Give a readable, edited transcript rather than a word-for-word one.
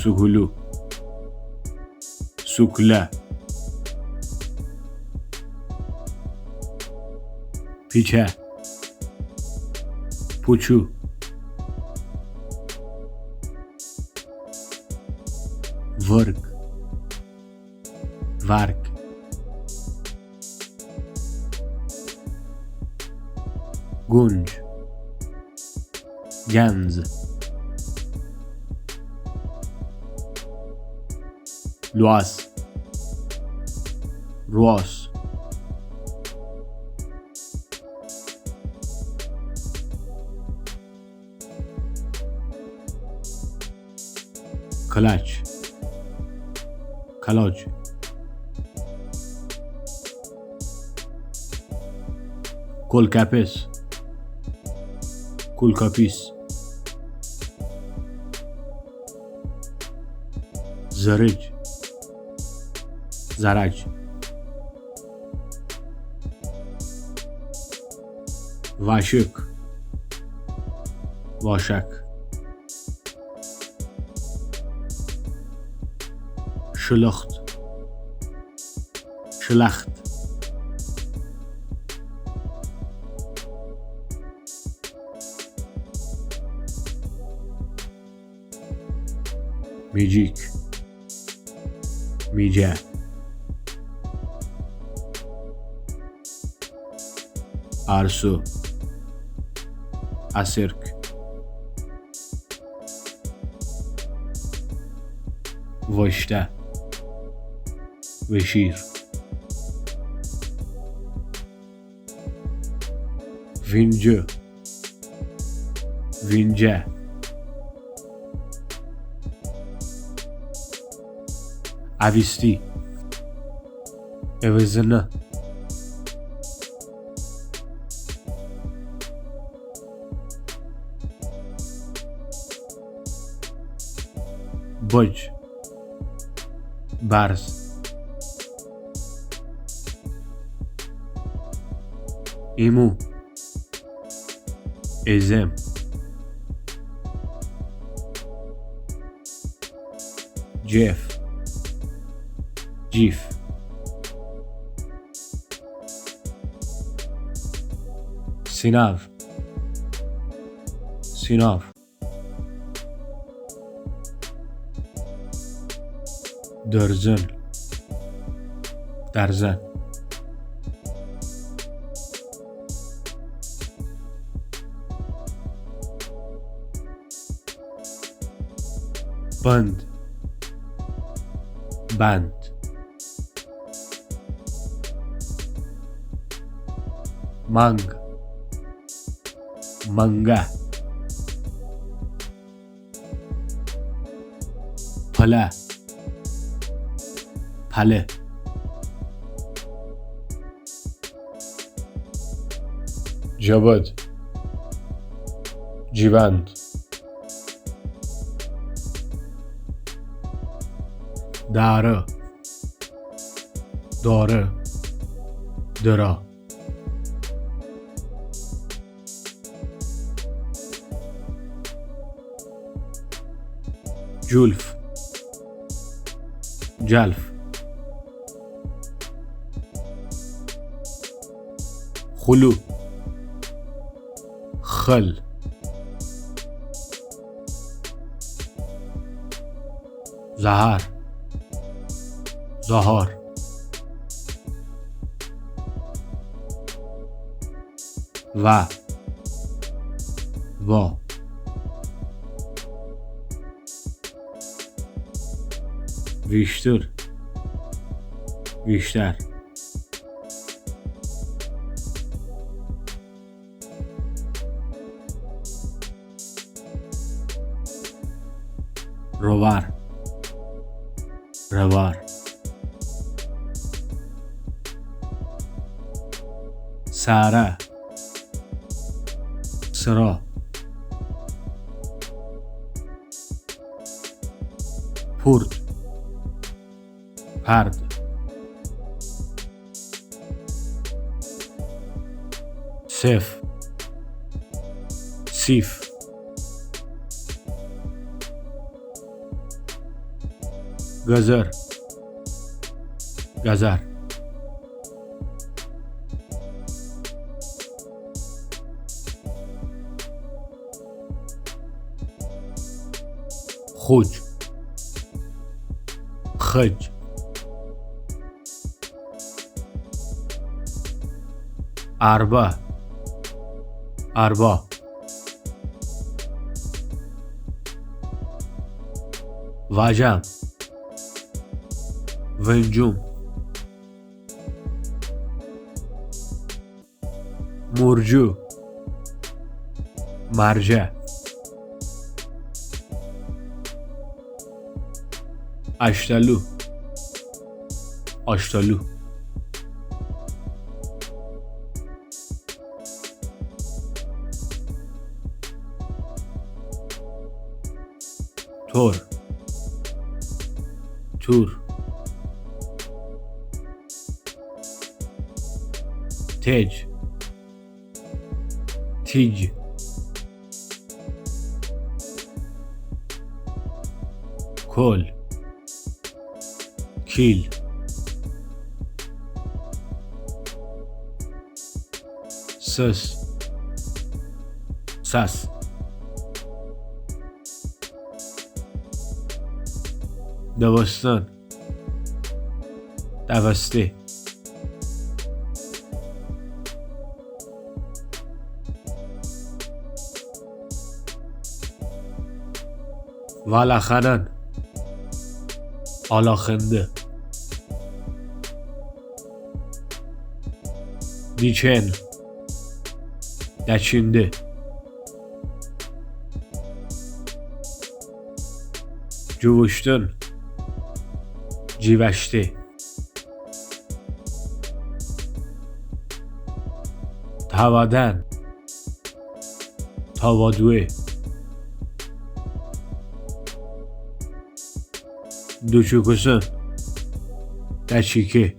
سوگلو، سوکله، پیچه، پوچو، ورگ، ورگ، گنج، گنز، لواس، رواس، کلچ، کلاج، کلکپس، کلکاپیس، زرج، زرج، واشک، واشک، شلخت، شلخت، میجیک، میجه، ارسو، اسرک، وشته، وشیر، وینجه، وینجه، اویستی، اوزنه، بج، برز، ایمو، ازم، جف، جیف، سیناو، سیناو، درزن، درزن، بند، بند، منگ، منگه، پله، پله، جبد، جیوند، داره، داره، درا، جولف، جلف، خلو، خل، زهر، زهار، و بیشتر، بیشتر، روبر، روار، ساره، سرا، پرد، پرد، سف، سیف، گذر گذر خوج خج اربع اربع وجم ونجوم مرجو مرجع اشتلو آشتالو تور تور تیج تیج کل کیل سس سس دوستان دوسته ولخنن آلاخنده دیچن دچینده جوشتن جیوشته تاودن تاوادوه دوچوکسن دچیکه